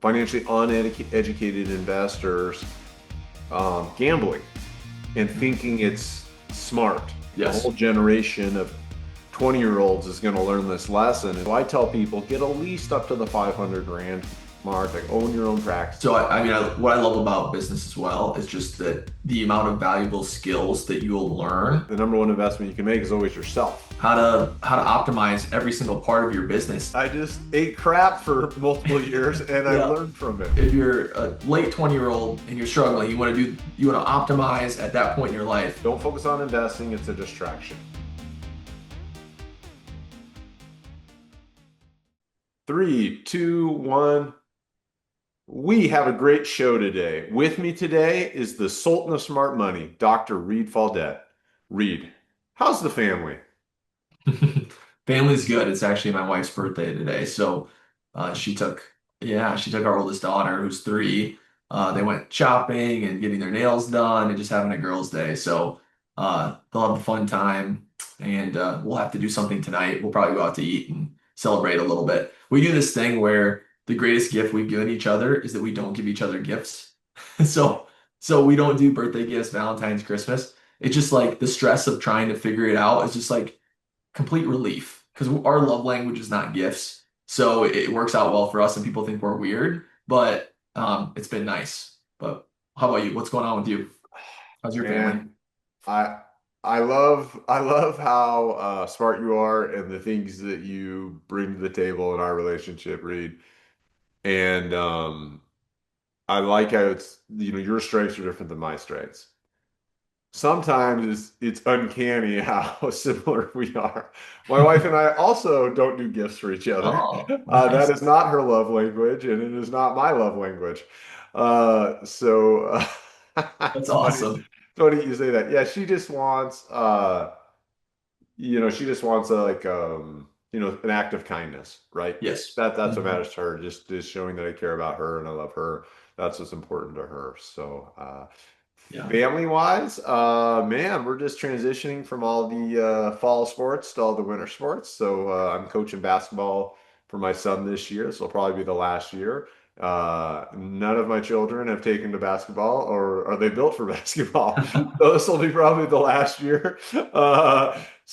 financially uneducated investors gambling and thinking it's smart. A whole Yes. generation of 20-year-olds is going to learn this lesson. And so I tell people get at least up to the 500 grand mark, like own your own practice. So what I love about business as well is just that the amount of valuable skills that you'll learn, The number one investment you can make is always yourself. how to optimize every single part of your business. I just ate crap for multiple years and I Yeah. learned from it. If you're a late 20-year-old and you're struggling, you want to optimize at that point in your life. Don't focus on investing, it's a distraction. 3, 2, 1. We have a great show today. With me today is the Sultan of Smart Money, Dr. Reed Faldet. Reed, how's the family? Family's good. It's actually my wife's birthday today. So she took, yeah, she took our oldest daughter, who's 3. They went shopping and getting their nails done and just having a girls' day. So they'll have a fun time, and we'll have to do something tonight. We'll probably go out to eat and celebrate a little bit. We do this thing where the greatest gift we've given each other is that we don't give each other gifts. So so we don't do birthday gifts, Valentine's, Christmas. It's just like the stress of trying to figure it out is just like complete relief because our love language is not gifts. So it works out well for us and people think we're weird, but it's been nice. But how about you? What's going on with you? How's your family? Man, I I love how smart you are and the things that you bring to the table in our relationship, Reed. And I like how your strengths are different than my strengths. Sometimes it's uncanny how similar we are. My wife and I also don't do gifts for each other. Oh, That nice. is not her love language, and it is not my love language. So That's it's funny. It's awesome. funny you say that. Yeah, she just wants she just wants an act of kindness, right? Yes. That's what Mhm. matters to her. Just showing that I care about her and I love her. That's what's important to her. So, Yeah. family wise, man, we're just transitioning from all the fall sports to all the winter sports. So, I'm coaching basketball for my son this year. So it'll probably be the last year. None of my children have taken to basketball, or are they built for basketball? So this will be probably the last year.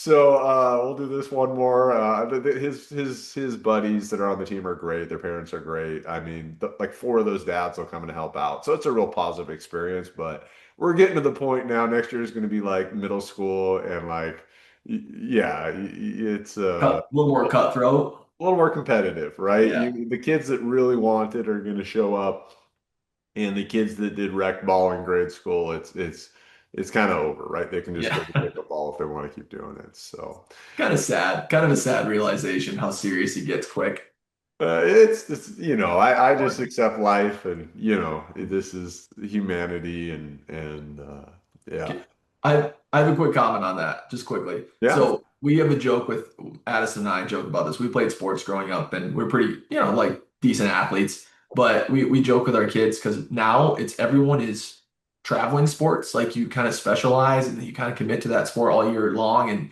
We'll do this one more. His buddies that are on the team are great. Their parents are great. I mean, like 4 of those dads will come and help out. So it's a real positive experience. But we're getting to the point now. Next year is going to be like middle school and like, yeah, it's A little more cutthroat. a little more competitive, right? Yeah. The kids that really want it are going to show up, and the kids that did rec ball in grade school, it's kind of over, right? They can just Yeah. go pick a ball if they want to keep doing it. So Kind of sad. Kind of a sad realization how serious it gets quick. it's I just accept life, and this is humanity, and yeah, Okay. I have a quick comment on that, just quickly. yeah. So we have a joke with Addison and I joke about this. We played sports growing up and we're pretty, like decent athletes. But we joke with our kids because now it's everyone is traveling sports. Like you kind of specialize and you kind of commit to that sport all year long. And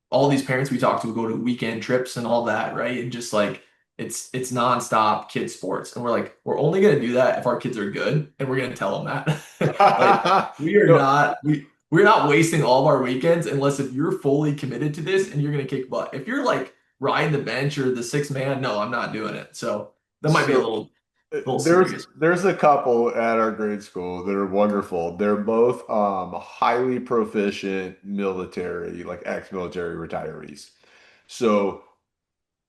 all these parents we talk to go to weekend trips and all that, right? And just like it's nonstop kid sports. And we're like, we're only gonna do that if our kids are good, and we're gonna tell them that. Like we are No, not we're not wasting all of our weekends unless if you're fully committed to this and you're gonna kick butt. If you're like riding the bench or the sixth man, no, I'm not doing it. So that might be a so little there's serious. there's a couple at our grade school that are wonderful. They're both highly proficient military, like ex-military retirees. So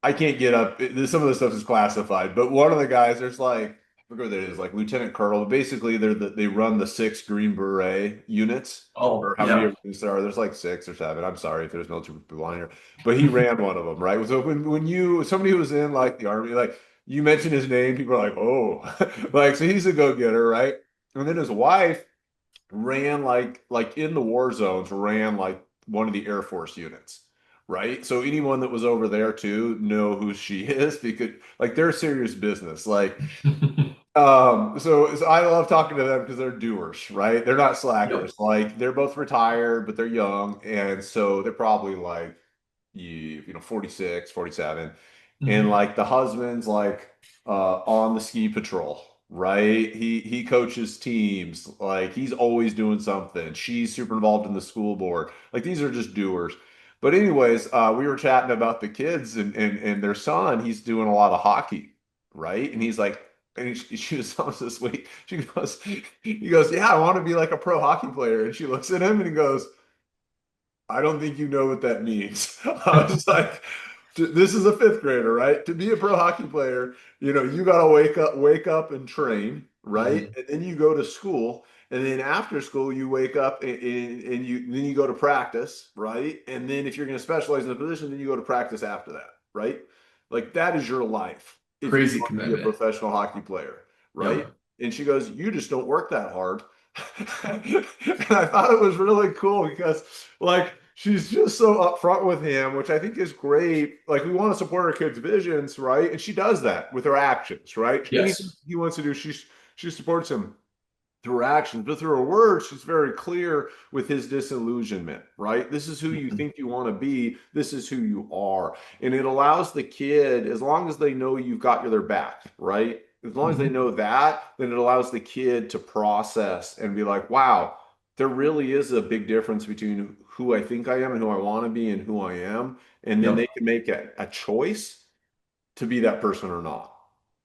I can't get up. Some of the stuff is classified, but one of the guys, there's like, I forget what it is, like Lieutenant Colonel. Basically, they run the 6 Green Beret units, or Oh, how many yeah. of these there are. There's like 6 or 7. I'm sorry if there's military people on here, but he ran one of them, right? So when somebody who was in like the army, like you mention his name, people are like, oh, like so he's a go-getter, right? And then his wife ran like in the war zones, ran like one of the Air Force units, right? So anyone that was over there too know who she is because like they're serious business. Like so I love talking to them because they're doers, right? They're not Yep. slackers. Like they're both retired, but they're young, and so they're probably like 46, 47. and Mhm. like the husband's like on the ski patrol, right? He coaches teams, like he's always doing something. She's super involved in the school board. Like these are just doers. But anyways, we were chatting about the kids and their son. He's doing a lot of hockey, right? And he's like, and she was telling us this week. He goes, yeah, I want to be like a pro hockey player. And she looks at him and he goes, I don't think you know what that means. I was like, this is a fifth grader, right? To be a pro hockey player, you got to wake up and train, right? Mhm. And then you go to school, and then after school, you wake up and then you go to practice, right? And then if you're going to specialize in a position, then you go to practice after that, right? Like that is your life if you Crazy want to be a commitment. professional hockey player, right? Yep. And she goes, you just don't work that hard. And I thought it was really cool because like she's just so upfront with him, which I think is great. Like we want to support our kids' visions, right? And she does that with her actions, right? Anything Yes. he wants to do, she supports him through her actions, but through her words, she's very clear with his disillusionment, right? This is who you Mhm. think you want to be. This is who you are. And it allows the kid, as long as they know you've got their back, right? As long as they Mhm. know that, then it allows the kid to process and be like, wow, there really is a big difference between who I think I am and who I want to be and who I am. And then they Yep. can make a choice to be that person or not,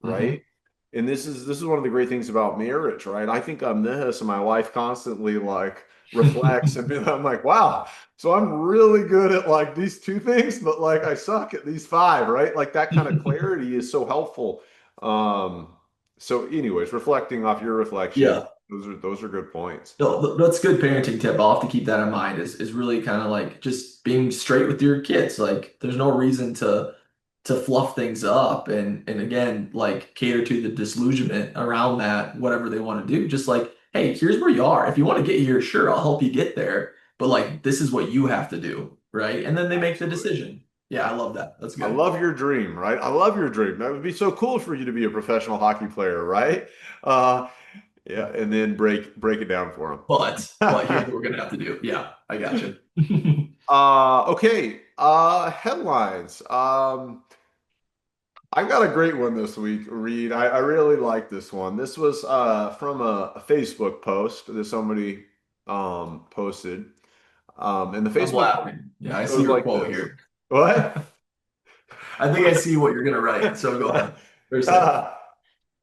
right? Mhm. And this is one of the great things about marriage, right? I think I'm this, and my wife constantly like reflects and I'm like, wow, so I'm really good at like these two things, but like I suck at these five, right? Like that kind of clarity is so helpful. Um, so anyways, reflecting off your reflection, Yeah. those are good points. No, that's a good parenting tip. I'll have to keep that in mind is really kind of like just being straight with your kids. Like there's no reason to fluff things up and again like cater to the disillusionment around that, whatever they want to do. Just like, hey, here's where you are. If you want to get here, sure, I'll help you get there. But like this is what you have to do, right? And then they make the Absolutely. decision. Yeah, I love that. That's I good. love your dream, right? I love your dream. That would be so cool for you to be a professional hockey player, right? Uh, Yeah, and then break it down for But here's them. what we're gonna have to do. Yeah, I got you. Okay. Headlines. I got a great one this week, Reed. I really like this one. This was from a Facebook post that somebody posted. And the I'm Facebook post laughing. Yeah, I see goes your like quote this. here. What? I think I see what you're gonna write. So go ahead. First it. uh,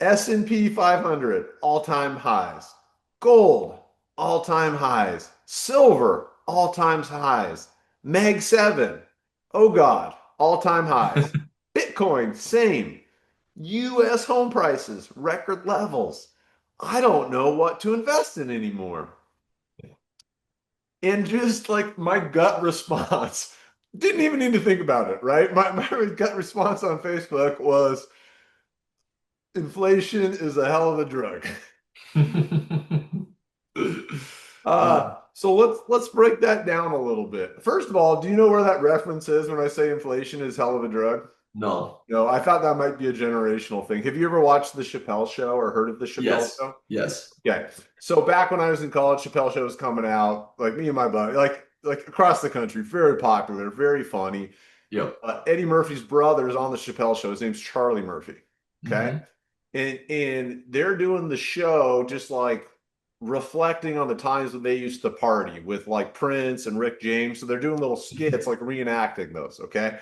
S&P 500 all-time highs. Gold all-time highs. Silver all-time highs. Mag 7, oh God, all-time highs. Bitcoin, same. US home prices, record levels. I don't know what to invest in anymore. And just like my gut response, didn't even need to think about it, right? My gut response on Facebook was inflation is a hell of a drug. So let's break that down a little bit. First of all, do you know where that reference is when I say inflation is hell of a drug? No. No, I thought that might be a generational thing. Have you ever watched the Chappelle Show or heard of the Chappelle Yes. Show? Yes. Okay. So back when I was in college, Chappelle Show was coming out, like me and my buddy, like across the country, very popular, very funny. Yep. Eddie Murphy's brother is on the Chappelle Show. His name's Charlie Murphy. Okay. Hmm. And they're doing the show just like reflecting on the times when they used to party with like Prince and Rick James. So they're doing little skits like reenacting those. Okay.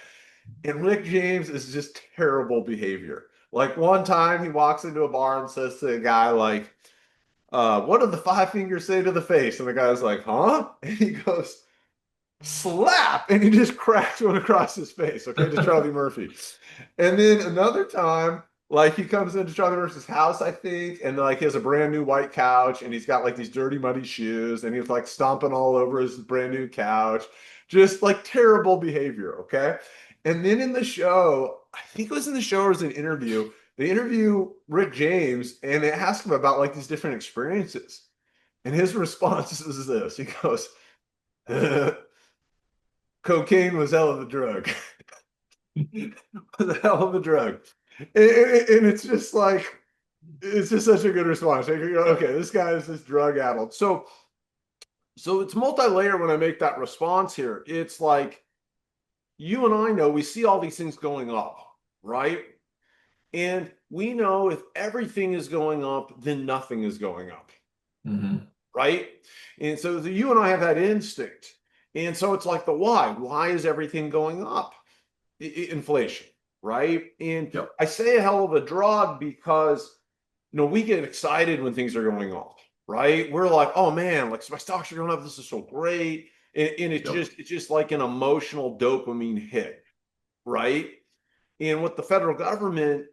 And Rick James is just terrible behavior. Like one time he walks into a bar and says to a guy like, what did the five fingers say to the face? And the guy's like, huh? And he goes, slap, and he just cracks one across his face, okay, to Charlie Murphy. And then another time, like he comes into Charlie Murphy's house, I think, and like he has a brand new white couch, and he's got like these dirty, muddy shoes, and he's like stomping all over his brand new couch, just like terrible behavior, okay. And then in the show, I think it was in the show or it was an interview, they interview Rick James, and they ask him about like these different experiences, and his response is this: he goes, cocaine was hell of a drug. Was a hell of a drug. And it's just like, it's just such a good response. Like, okay, this guy is just drug addled. So it's multi-layer when I make that response here. It's like you and I know we see all these things going up, right? And we know if everything is going up, then nothing is going up, Hmm. right? And so you and I have that instinct. And so it's like the why. Why is everything going up? Inflation, right? And Yep. I say a hell of a drug because we get excited when things are going up, right? We're like, oh man, like my stocks are going up. This is so great. And Yep. it's just like an emotional dopamine hit, right? And what the federal government,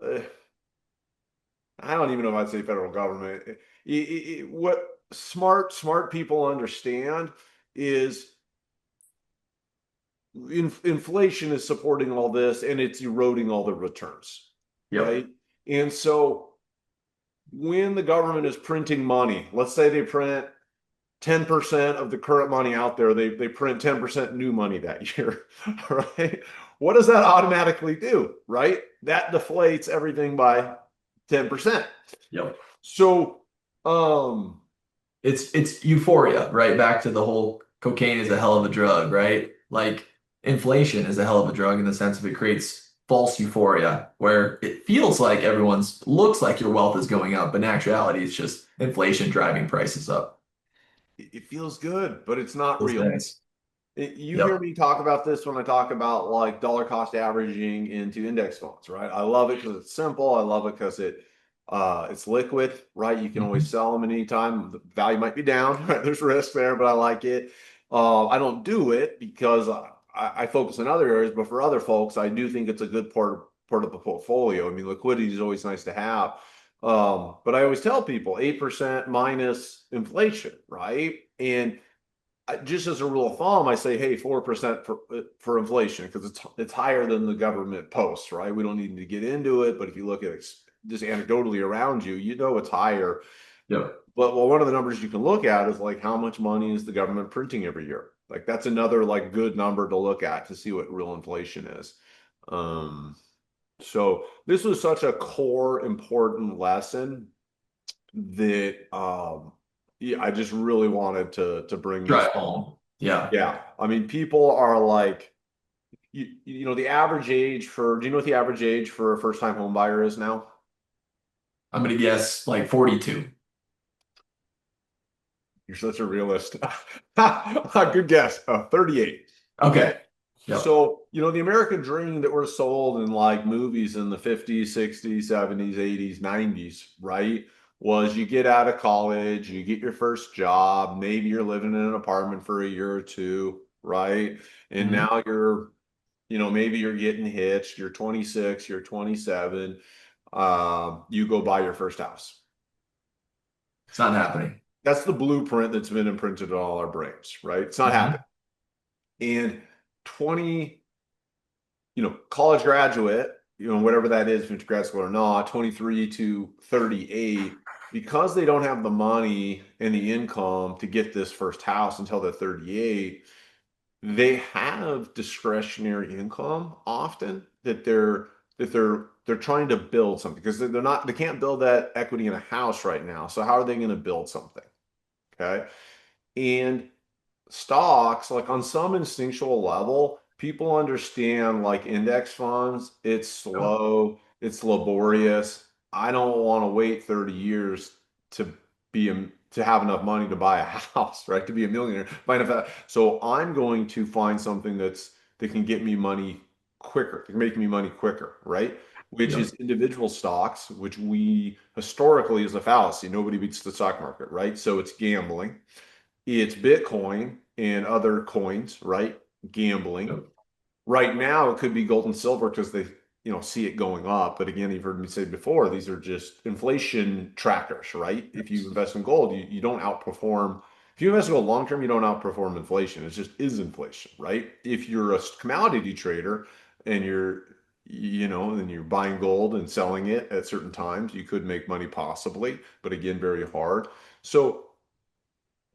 uh, I don't even know if I'd say federal government. What smart people understand is inflation is supporting all this and it's eroding all the returns, Yep. right? And so when the government is printing money, let's say they print 10% of the current money out there, they print 10% new money that year, right? What does that automatically do, right? That deflates everything by 10%. Yep. So, um, It's euphoria, right? Back to the whole cocaine is a hell of a drug, right? Like inflation is a hell of a drug in the sense of it creates false euphoria where it feels like everyone's looks like your wealth is going up, but in actuality, it's just inflation driving prices up. it feels good, but it's not Those real. things. You hear Yep. me talk about this when I talk about like dollar cost averaging into index funds, right? I love it because it's simple. I love it because it's liquid, right? You can always Mhm. sell them anytime. The value might be down, right? There's risk there, but I like it. I don't do it because I focus on other areas, but for other folks, I do think it's a good part of the portfolio. I mean, liquidity is always nice to have. But I always tell people 8% minus inflation, right? And just as a rule of thumb, I say, hey, 4% for inflation because it's higher than the government posts, right? We don't need to get into it, but if you look at just anecdotally around you, you know it's higher. Yep. But well, one of the numbers you can look at is like how much money is the government printing every year? Like that's another like good number to look at to see what real inflation is. Um, so this was such a core important lesson that yeah, I just really wanted to bring this. Drive home. Yeah. Yeah. I mean, people are like, the average age do you know what the average age for a first-time home buyer is now? I'm gonna guess like 42. You're such a realist. Good guess. 38. Okay. Okay. Yep. So, the American dream that we're sold in like movies in the 50s, 60s, 70s, 80s, 90s, right? Was you get out of college, you get your first job, maybe you're living in an apartment for a year or two, right? And Hmm. now maybe you're getting hitched, you're 26, you're 27, you go buy your first house. It's not happening. That's the blueprint that's been imprinted on all our brains, right? It's not happening. Hmm. And 20, college graduate, whatever that is, if it's grad school or not, 23 to 38, because they don't have the money and the income to get this first house until they're 38, they have discretionary income often that they're trying to build something because they can't build that equity in a house right now. So how are they going to build something? Okay. And stocks, like on some instinctual level, people understand like index funds, it's Yep. slow, it's laborious. I don't want to wait 30 years to to have enough money to buy a house, right? To be a millionaire. So I'm going to find something that can get me money quicker, that can make me money quicker, right? Which is Yep. individual stocks, which we historically is a fallacy. Nobody beats the stock market, right? So it's gambling. It's Bitcoin and other coins, right? Gambling. Yep. Right now, it could be gold and silver because they, see it going up. But again, you've heard me say before, these are just inflation trackers, right? If you invest in gold, you don't outperform. If you invest in gold long term, you don't outperform inflation. It just is inflation, right? If you're a commodity trader and then you're buying gold and selling it at certain times, you could make money possibly, but again, very hard. So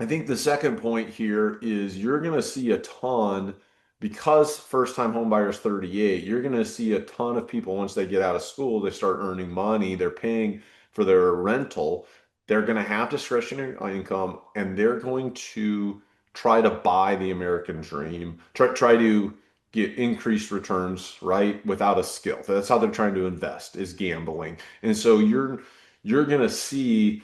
I think the second point here is you're going to see a ton because first time home buyers 38, you're going to see a ton of people once they get out of school, they start earning money, they're paying for their rental, they're going to have discretionary income and they're going to try to buy the American dream, try to get increased returns, right, without a skill. That's how they're trying to invest is gambling. And so you're gonna see,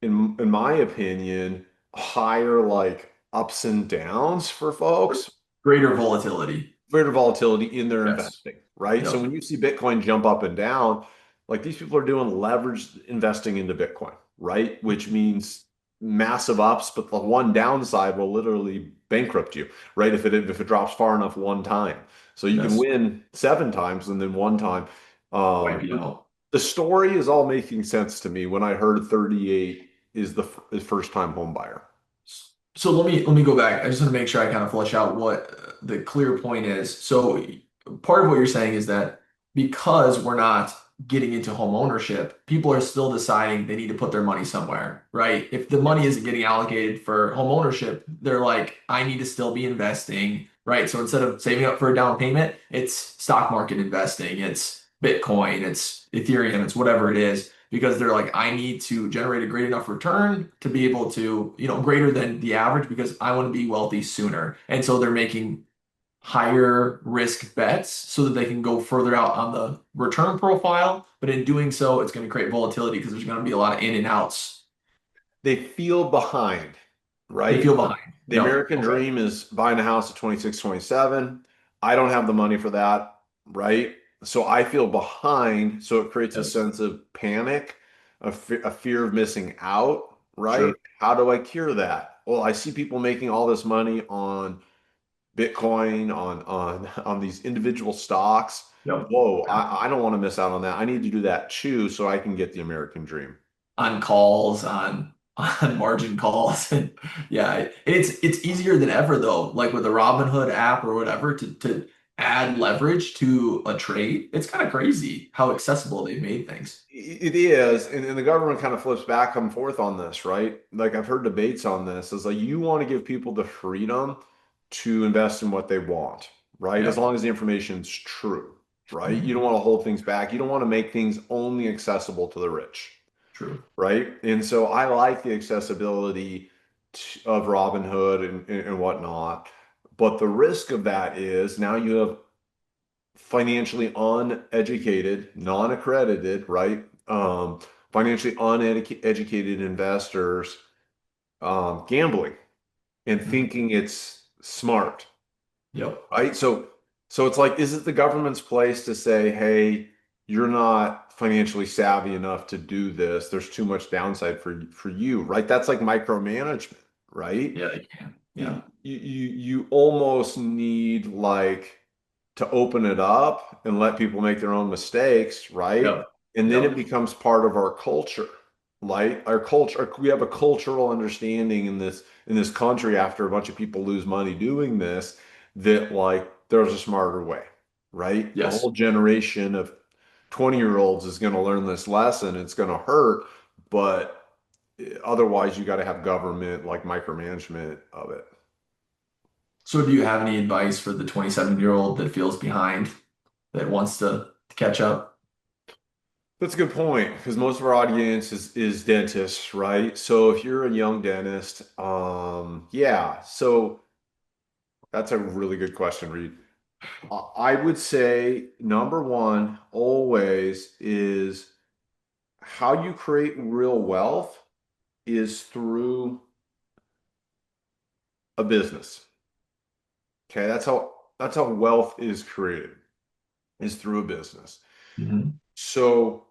in my opinion, higher like ups and downs for folks, Greater volatility. greater volatility in their Yes. investing, right? So Yep. when you see Bitcoin jump up and down, like these people are doing leveraged investing into Bitcoin, right? Which means massive ups, but the one downside will literally bankrupt you, right? If it drops far enough one time. So you can Yes. win seven times and then one time. Wipe you But out. the story is all making sense to me when I heard 38 is the first time home buyer. So let me go back. I just want to make sure I kind of flesh out what the clear point is. So part of what you're saying is that because we're not getting into home ownership, people are still deciding they need to put their money somewhere, right? If the money Yes. isn't getting allocated for home ownership, they're like, I need to still be investing, right? So instead of saving up for a down payment, it's stock market investing, it's Bitcoin, it's Ethereum, it's whatever it is because they're like, I need to generate a great enough return to be able to, greater than the average because I want to be wealthy sooner. And so they're making higher risk bets so that they can go further out on the return profile. But in doing so, it's going to create volatility because there's going to be a lot of in and outs. They feel behind, They right? feel behind. The Yep. American Okay. dream is buying a house at 26, 27. I don't have the money for that, right? So I feel behind. So it creates a Yes. sense of panic, a fear of missing out, right? Sure. How do I cure that? Well, I see people making all this money on Bitcoin, on these individual stocks. Yep. Whoa, Yep. I don't want to miss out on that. I need to do that too so I can get the American dream. On calls, on margin calls, and yeah, it's easier than ever though. Like with the Robinhood app or whatever, to add leverage to a trade. It's kind of crazy how accessible they've made things. It is, and the government kind of flips back and forth on this, right? Like I've heard debates on this. Is like you want to give people the freedom to invest in what they want, right? As Yep. long as the information's true, right? You don't Mhm. want to hold things back. You don't want to make things only accessible to the rich, True. right? And so I like the accessibility of Robinhood and whatnot. But the risk of that is now you have financially uneducated, non-accredited, right? Financially uneducated investors gambling and Mhm. thinking it's smart, Yep. right? So it's like, is it the government's place to say, hey, you're not financially savvy enough to do this. There's too much downside for you, right? That's like micromanagement, right? Yeah, they can. you Yeah. you almost need like to open it up and let people make their own mistakes, right? Yep. And then it Yep. becomes part of our culture. Like our culture, we have a cultural understanding in this country after a bunch of people lose money doing this that like there's a smarter way, right? A whole Yes. generation of 20-year-olds is going to learn this lesson. It's going to hurt, but otherwise you got to have government like micromanagement of it. So do you have any advice for the 27-year-old that feels behind, that wants to catch up? That's a good point because most of our audience is dentists, right? So if you're a young dentist, yeah. So that's a really good question, Reed. I would say number one always is how you create real wealth is through a business. Okay, that's how wealth is created, is through a business. Mhm. So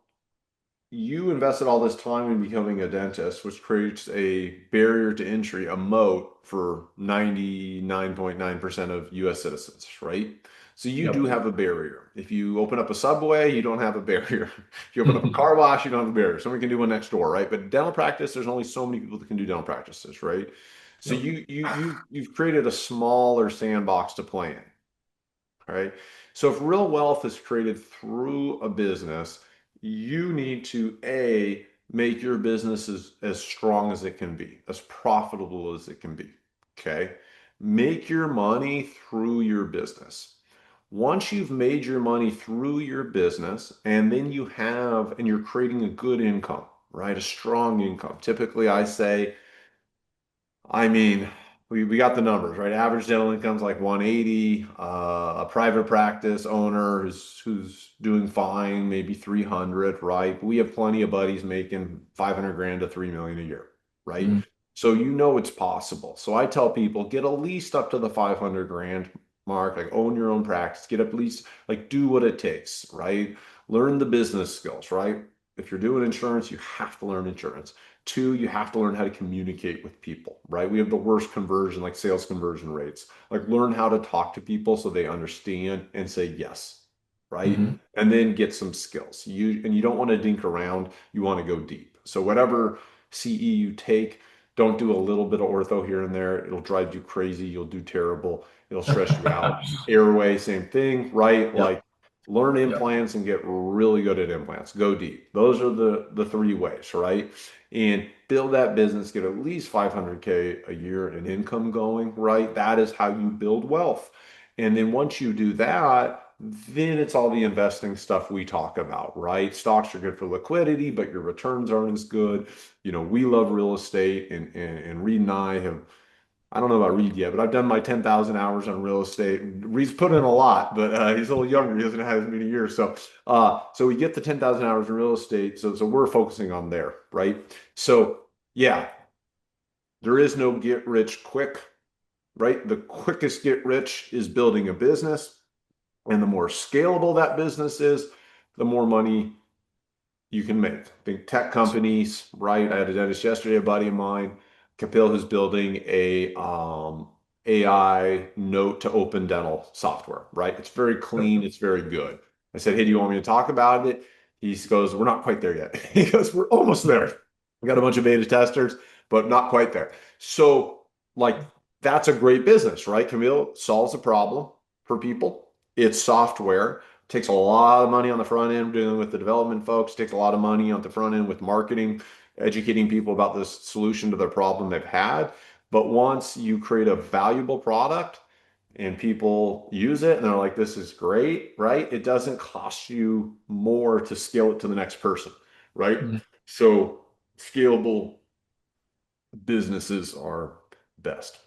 you invested all this time in becoming a dentist, which creates a barrier to entry, a moat for 99.9% of US citizens, right? So you do Yep. have a barrier. If you open up a Subway, you don't have a barrier. If you open up a car wash, you don't have a barrier. Someone can do one next door, right? But dental practice, there's only so many people that can do dental practices, right? So Yep. you've created a smaller sandbox to play in. Right? So if real wealth is created through a business, you need to A, make your business as strong as it can be, as profitable as it can be. Okay. Make your money through your business. Once you've made your money through your business, and then and you're creating a good income, right? A strong income. Typically, I say, I mean, we got the numbers, right? Average dental income's like 180. A private practice owner who's doing fine, maybe 300, right? But we have plenty of buddies making 500 grand to 3 million a year, right? Mhm. So you know it's possible. So I tell people get at least up to the 500 grand mark, like own your own practice, get at least like do what it takes, right? Learn the business skills, right? If you're doing insurance, you have to learn insurance. Two, you have to learn how to communicate with people, right? We have the worst conversion, like sales conversion rates. Like learn how to talk to people so they understand and say yes, right? Mhm. And then get some skills. You don't want to dink around, you want to go deep. So whatever CE you take, don't do a little bit of ortho here and there. It'll drive you crazy. You'll do terrible. It'll stress you out. Airway, same thing, right? Yep. Like learn Yep. implants and get really good at implants. Go deep. Those are the three ways, right? And build that business, get at least 500K a year in income going, right? That is how you build wealth. And then once you do that, then it's all the investing stuff we talk about, right? Stocks are good for liquidity, but your returns aren't as good. We love real estate, and Reed and I have, I don't know about Reed yet, but I've done my 10,000 hours on real estate. Reed's put in a lot, but he's a little younger. He doesn't have as many years. So we get the 10,000 hours in real estate. So we're focusing on there, right? So yeah, there is no get rich quick, right? The quickest get rich is building a business. And the more scalable that business is, the more money you can make. Big tech companies, right? I had a dentist yesterday, a buddy of mine, Kapil, who's building a AI note to open dental software, right? It's very Yep. clean, it's very good. I said, hey, do you want me to talk about it? He goes, we're not quite there yet. He goes, we're almost there. We got a bunch of beta testers, but not quite there. So, like, that's a great business, right? Camille solves a problem for people. It's software. Takes a lot of money on the front end dealing with the development folks, takes a lot of money on the front end with marketing, educating people about this solution to their problem they've had. But once you create a valuable product and people use it and they're like, this is great, right? It doesn't cost you more to scale it to the next person, right? Mhm. So scalable businesses are best.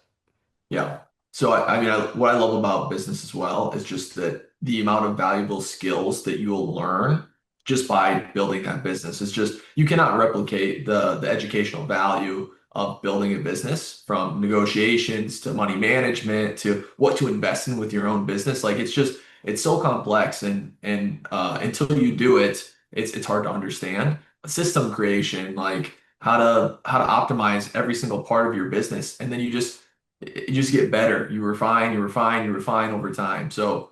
Yeah. So I mean, what I love about business as well is just that the amount of valuable skills that you'll learn just by building that business. It's just you cannot replicate the educational value of building a business from negotiations to money management to what to invest in with your own business. Like it's so complex and until you do it, it's hard to understand. System creation, like how to optimize every single part of your business, and then you just get better. You refine, you refine, you refine over time. So,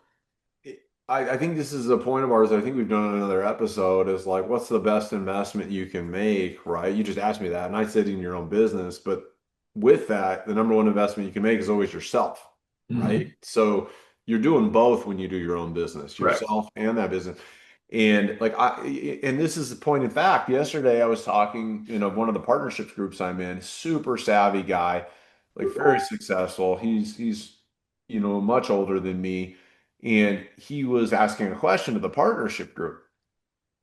I think this is a point of ours. I think we've done in another episode is like, what's the best investment you can make, right? You just asked me that, and I said in your own business. But with that, the number one investment you can make is always yourself, right? mhm, So you're doing both when you do your own business, correct. yourself and that business. And this is the point in fact, yesterday I was talking, one of the partnerships groups I'm in, super savvy guy, like very successful. He's much older than me. And he was asking a question to the partnership group.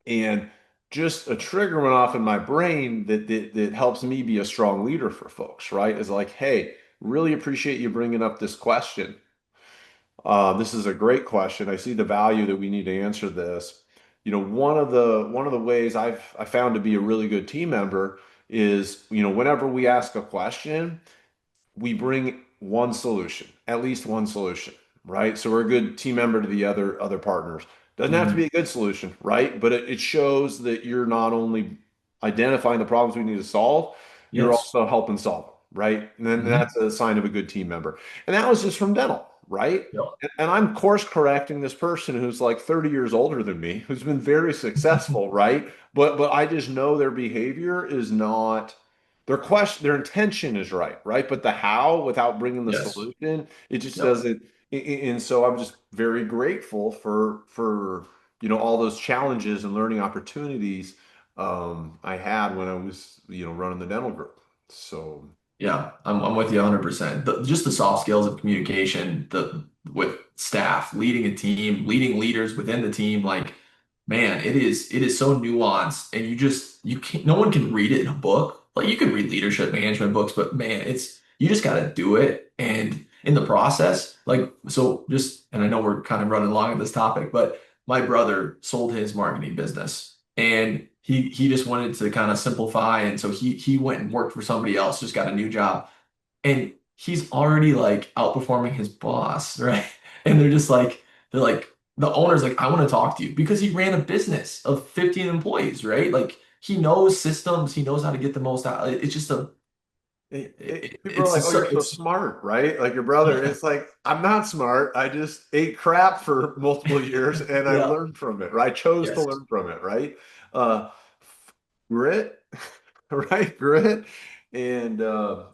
And just a trigger went off in my brain that helps me be a strong leader for folks, right? Is like, hey, really appreciate you bringing up this question. This is a great question. I see the value that we need to answer this. One of the ways I found to be a really good team member is, whenever we ask a question, we bring one solution, at least one solution, right? So we're a good team member to the other partners. Doesn't have to be Mhm. a good solution, right? But it shows that you're not only identifying the problems we need to solve, you're Yes. also helping solve them, right? And then Mhm. that's a sign of a good team member. And that was just from dental, right? Yep. And I'm course correcting this person who's like 30 years older than me, who's been very successful, right? But I just know their behavior is not their intention is right? But the how, without bringing the Yes. solution, it just Yep. doesn't. And so I'm just very grateful for all those challenges and learning opportunities I had when I was running the dental group. So Yeah, I'm with you 100%. Just the soft skills of communication, the with staff, leading a team, leading leaders within the team, like man, it is so nuanced, and you can't, no one can read it in a book. Like you can read leadership management books, but man, You just got to do it. And in the process, like, so just, and I know we're kind of running along on this topic, but my brother sold his marketing business and he just wanted to kind of simplify. And so he went and worked for somebody else, just got a new job. And he's already like outperforming his boss, right? And they're like, the owner's like, I want to talk to you because he ran a business of 15 employees, right? Like he knows systems, he knows how to get the most out. It's just People are it's like, "Oh, you're so it's smart," right? Like your brother. yeah, It's like I'm not smart. I just ate crap for multiple years, and I yeah, learned from it. Right? I chose to yes, learn from it. Right? Uh, Grit, right? Grit, and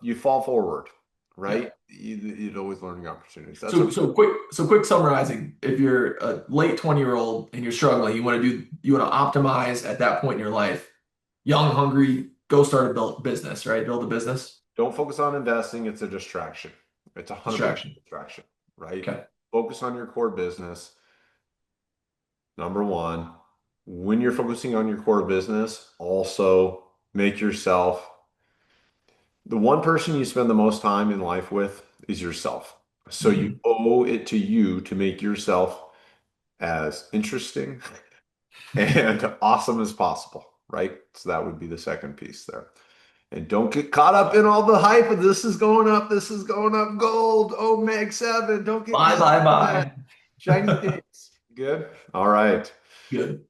you fall forward. yeah. Right? You'd always learning opportunities. That's a So quick summarizing. If you're a late 20-year-old and you're struggling, you want to optimize at that point in your life, young, hungry, go start a build business, right? Build a business, don't focus on investing. It's a distraction. It's 100% distraction. distraction. Right? Okay. Focus on your core business. Number one, when you're focusing on your core business, also make yourself the one person you spend the most time in life with is yourself. So you Mhm. owe it to you to make yourself as interesting and awesome as possible, right? So that would be the second piece there. And don't get caught up in all the hype of this is going up, this is going up, gold, oh, Mag 7. Don't get Bye, caught bye, up in that. Shiny bye. things. Good. All right. Good.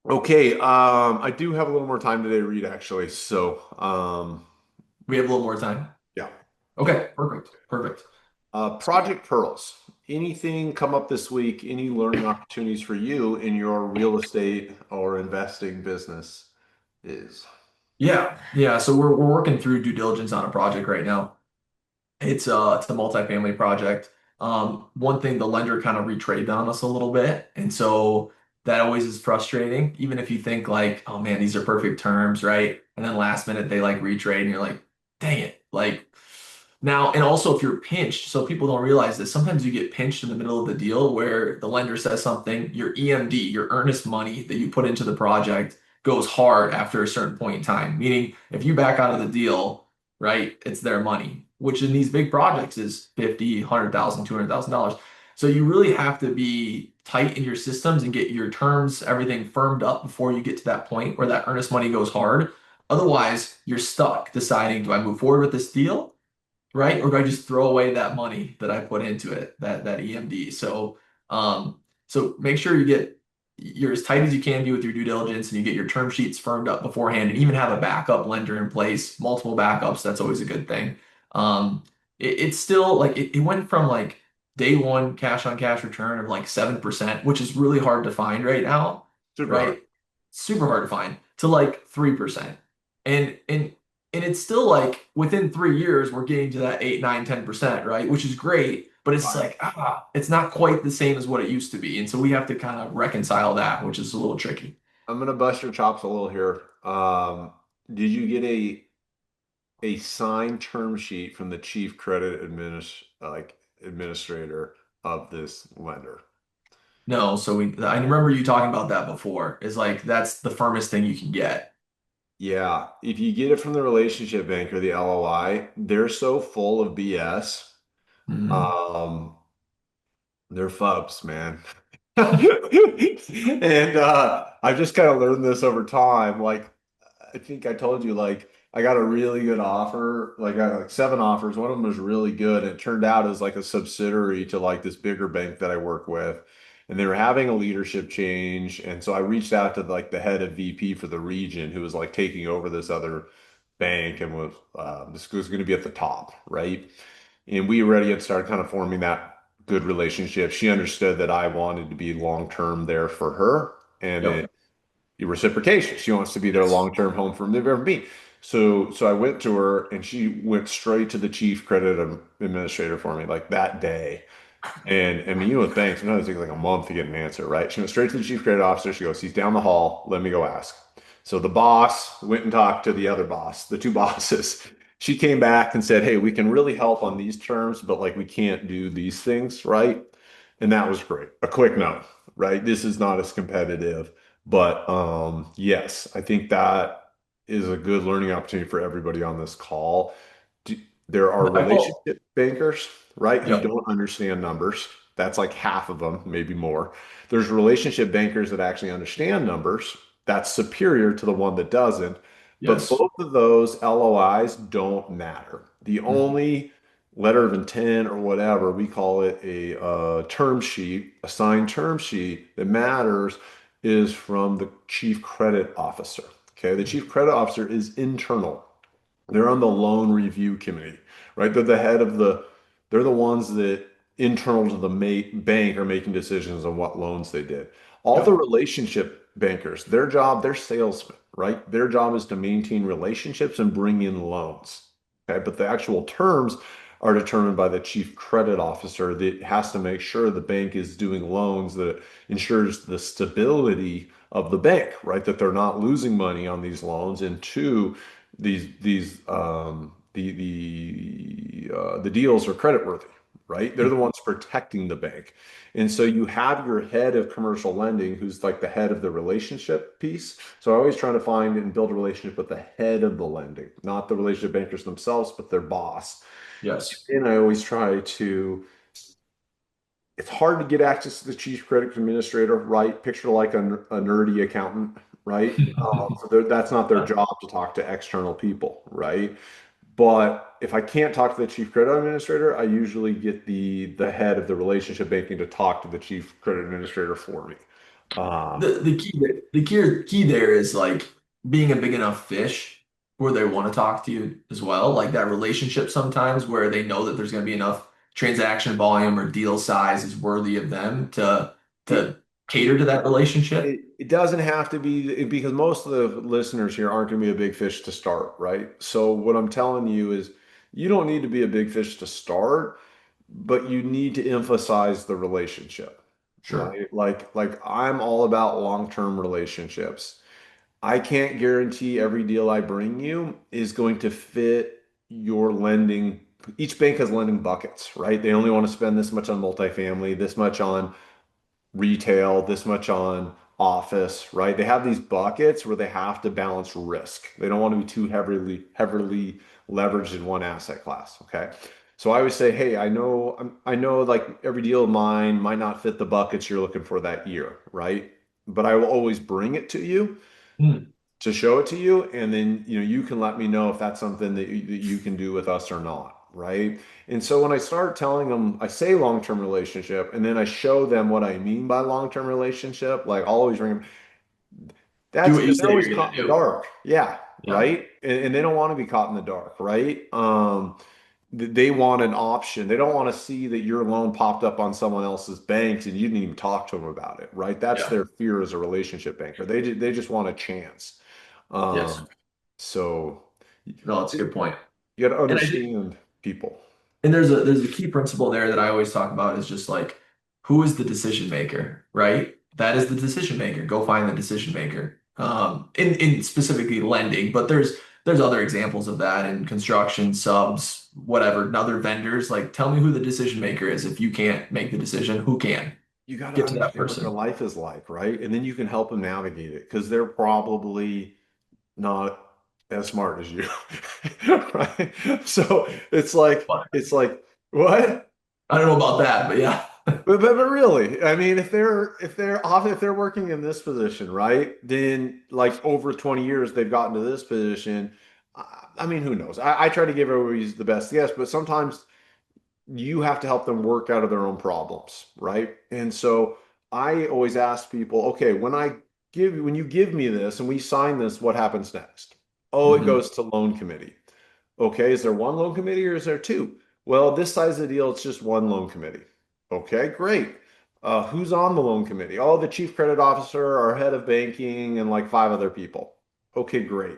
Okay, I do have a little more time today to read actually. So, We have a little more time. yeah. Okay, perfect. Perfect. Project Pearls. Anything come up this week? Any learning opportunities for you in your real estate or investing business is? Yeah, yeah. So we're working through due diligence on a project right now. It's a multifamily project. One thing the lender kind of retraded on us a little bit, and so that always is frustrating. Even if you think like, oh man, these are perfect terms, right? And then last minute they like retrade, and you're like, dang it, like now. And also if you're pinched, so people don't realize that sometimes you get pinched in the middle of the deal where the lender says something, your EMD, your earnest money that you put into the project goes hard after a certain point in time. Meaning, if you back out of the deal right? It's their money, which in these big projects is 50, 100,000, $200,000. So you really have to be tight in your systems and get your terms, everything firmed up before you get to that point where that earnest money goes hard. Otherwise, you're stuck deciding, do I move forward with this deal? Right? Or do I just throw away that money that I put into it, that EMD? So make sure you're as tight as you can be with your due diligence and you get your term sheets firmed up beforehand and even have a backup lender in place, multiple backups. That's always a good thing. It's still like it went from like day one cash on cash return of like 7%, which is really hard to find right now, Super hard. right? Super hard to find to like 3%. And and it's still like within 3 years, we're getting to that 8, 9, 10%, right? Which is great, but it's Right. like, it's not quite the same as what it used to be. And so we have to kind of reconcile that, which is a little tricky. I'm gonna bust your chops a little here. Did you get a signed term sheet from the chief credit administrator of this lender? No, so I remember you talking about that before. Is like that's the firmest thing you can get. Yeah, if you get it from the relationship bank or the LOI, they're so full of BS. Mhm. Um, they're fubs, man. And I've just kind of learned this over time. Like, I think I told you, like, I got a really good offer. Like, I got like seven offers. One of them was really good. And it turned out as like a subsidiary to like this bigger bank that I work with. And they were having a leadership change. And so I reached out to like the head of VP for the region who was like taking over this other bank and was this was going to be at the top, right? And we already had started kind of forming that good relationship. She understood that I wanted to be long term there for her, and Yep. it reciprocation. She wants to be their Yes. long term home from the very me. So I went to her, and she went straight to the chief credit administrator for me, like that day. And I mean, you know, with banks, sometimes it takes like a month to get an answer, right? She went straight to the chief credit officer. She goes, he's down the hall. Let me go ask. So the boss went and talked to the other boss, the two bosses. She came back and said, hey, we can really help on these terms, but like we can't do these things, right? And that was great. A quick note, right? This is not as competitive, but yes, I think that. is a good learning opportunity for everybody on this call. Do- There are I pull. relationship bankers, right, who Yep. don't understand numbers. That's like half of them, maybe more. There's relationship bankers that actually understand numbers. That's superior to the one that doesn't. But Yes. both of those LOIs don't matter. The Mhm. only letter of intent or whatever, we call it a term sheet, a signed term sheet that matters is from the chief credit officer. Okay, the chief credit officer is internal. They're on the loan review committee, right? They're the ones that internal to the bank are making decisions on what loans they did. All the Yep. relationship bankers, their job, they're salesmen, right? Their job is to maintain relationships and bring in loans. Okay, but the actual terms are determined by the chief credit officer that has to make sure the bank is doing loans that ensures the stability of the bank, right? That they're not losing money on these loans. And two, the deals are creditworthy, right? They're the ones protecting the bank. And so you have your head of commercial lending, who's like the head of the relationship piece. So I always try to find and build a relationship with the head of the lending, not the relationship bankers themselves, but their boss. Yes. And I always try to, it's hard to get access to the chief credit administrator, right? Picture like a nerdy accountant, right? So that's not their job to talk to external people, right? But if I can't talk to the chief credit administrator, I usually get the head of the relationship banking to talk to the chief credit administrator for me. Um, The key there is like being a big enough fish where they want to talk to you as well. Like that relationship sometimes where they know that there's going to be enough transaction volume or deal size is worthy of them it, to cater to that relationship. it doesn't have to be because most of the listeners here aren't going to be a big fish to start, right? So what I'm telling you is you don't need to be a big fish to start, but you need to emphasize the relationship, Sure. right? Like I'm all about long-term relationships. I can't guarantee every deal I bring you is going to fit your lending. Each bank has lending buckets, right? They only want to spend this much on multifamily, this much on retail, this much on office, right? They have these buckets where they have to balance risk. They don't want to be too heavily leveraged in one asset class, okay? So I always say, hey, I know like every deal of mine might not fit the buckets you're looking for that year, right? But I will always bring it to you Hmm. to show it to you, and then you can let me know if that's something that you can do with us or not, right? And so when I start telling them, I say long-term relationship, and then I show them what I mean by long-term relationship, like I'll always ring them. Do That's what you because they're say always you're gonna caught in the do. dark, yeah, Yeah. right? And they don't want to be caught in the dark, right? They want an option. They don't want to see that your loan popped up on someone else's banks and you didn't even talk to them about it, right? That's Yeah. their fear as a relationship banker. They just want a chance. Yes. Um, so No, that's a you good point. got to And I think understand people. And there's a key principle there that I always talk about is just like who is the decision maker, right? That is the decision maker. Go find the decision maker. In specifically lending, but there's other examples of that in construction, subs, whatever, and other vendors. Like, tell me who the decision maker is. If you can't make the decision, who can? You got to Get to that understand what their person. life is like, right? And then you can help them navigate it because they're probably not as smart as you, right? So But it's like what? I don't know about that, but yeah. But really, I mean, if they're working in this position, right? Then like over 20 years they've gotten to this position. I mean, who knows? I try to give everybody the best guess, but sometimes you have to help them work out of their own problems, right? And so I always ask people, okay, when you give me this and we sign this, what happens next? Oh, it Mhm. goes to loan committee. Okay, is there one loan committee or is there two? Well, this size of the deal, it's just one loan committee. Okay, great. Who's on the loan committee? Oh, the chief credit officer, our head of banking, and like five other people. Okay, great.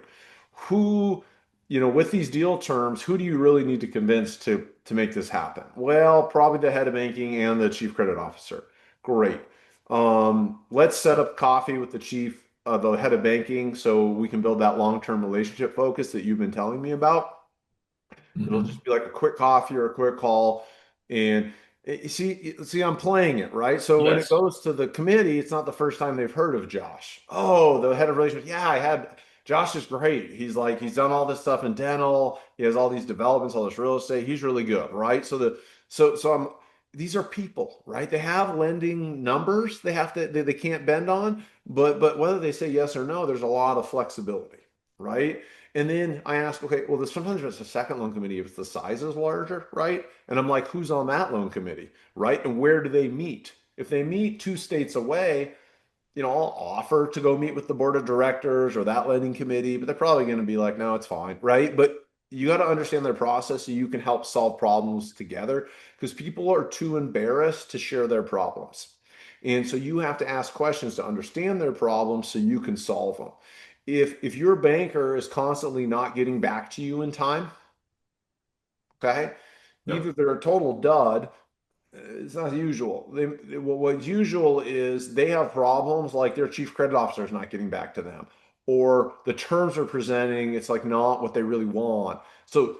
Who, with these deal terms, who do you really need to convince to make this happen? Well, probably the head of banking and the chief credit officer. Great. Let's set up coffee with the head of banking, so we can build that long-term relationship focus that you've been telling me about. It'll Mhm. just be like a quick coffee or a quick call. And see, I'm playing it, right? So when it Yes. goes to the committee, it's not the first time they've heard of Josh. Oh, the head of relations. Yeah, I had. Josh is great. He's done all this stuff in dental. He has all these developments, all this real estate. He's really good, right? So I'm these are people, right? They have lending numbers they can't bend on, but whether they say yes or no, there's a lot of flexibility, right? And then I ask, okay, well, sometimes there's a second loan committee if the size is larger, right? And I'm like, who's on that loan committee, right? And where do they meet? If they meet 2 states away, I'll offer to go meet with the board of directors or that lending committee, but they're probably going to be like, no, it's fine, right? But you got to understand their process so you can help solve problems together because people are too embarrassed to share their problems. And so you have to ask questions to understand their problems so you can solve them. If your banker is constantly not getting back to you in time, okay, Yep. either they're a total dud, it's not usual. What's usual is they have problems like their chief credit officer is not getting back to them, or the terms are presenting, it's like not what they really want. So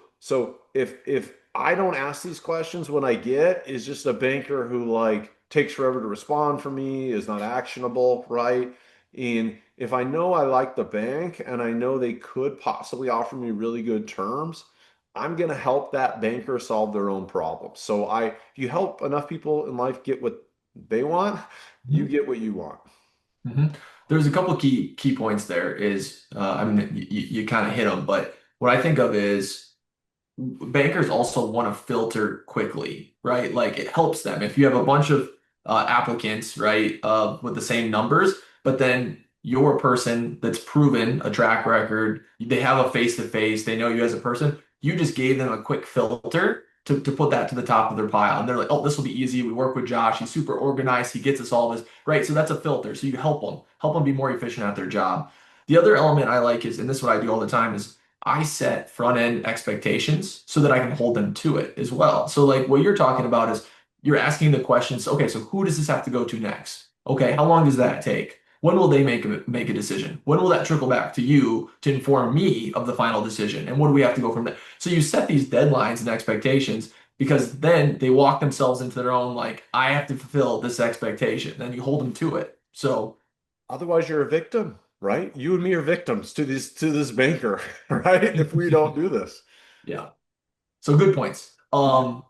if I don't ask these questions, what I get is just a banker who like takes forever to respond for me, is not actionable, right? And if I know I like the bank and I know they could possibly offer me really good terms, I'm going to help that banker solve their own problems. If you help enough people in life get what they want, you Mhm. get what you want. Mhm. There's a couple key points there is I mean you kind of hit them, but what I think of is bankers also want to filter quickly, right? Like it helps them if you have a bunch of applicants, right, with the same numbers, but then your person that's proven a track record, they have a face to face, they know you as a person, you just gave them a quick filter to put that to the top of their pile. And they're like, oh, this will be easy. We work with Josh. He's super organized. He gets us all this, right? So that's a filter. So you help them be more efficient at their job. The other element I like is, and this is what I do all the time, is I set front end expectations so that I can hold them to it as well. So, like what you're talking about is you're asking the questions, okay, so who does this have to go to next? Okay, how long does that take? When will they make a decision? When will that trickle back to you to inform me of the final decision? And what do we have to go from there? So you set these deadlines and expectations because then they walk themselves into their own, like, I have to fulfill this expectation. Then you hold them to it. So, Otherwise, you're a victim, right? You and me are victims to this banker, right? If we don't do this. yeah. So good points. Yeah.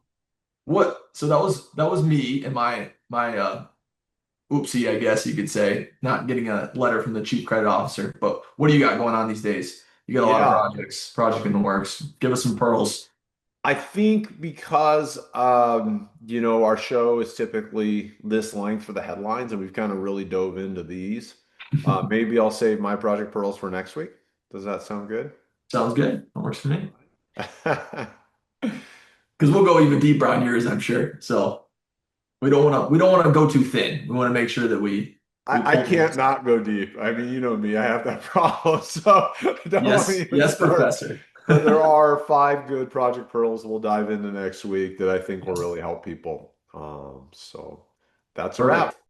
So that was me and my oopsie, I guess you could say, not getting a letter from the chief credit officer. But what do you got going on these days? You got a lot of Yeah. project in the works. Give us some pearls. I think because our show is typically this length for the headlines, and we've kind of really dove into these. Maybe I'll save my Project Pearls for next week. Does that sound good? Sounds good. That works for me. I, Because we'll go even deeper on yours, I'm sure. So we don't want to go too thin. We want to make sure that we I pull can't things. not go deep. I mean, you know me, I have that problem, so I don't want to Yes, even yes, start. professor. But there are 5 good Project Pearls we'll dive into next week that I think will Yes. really help people. So that's a wrap. Perfect.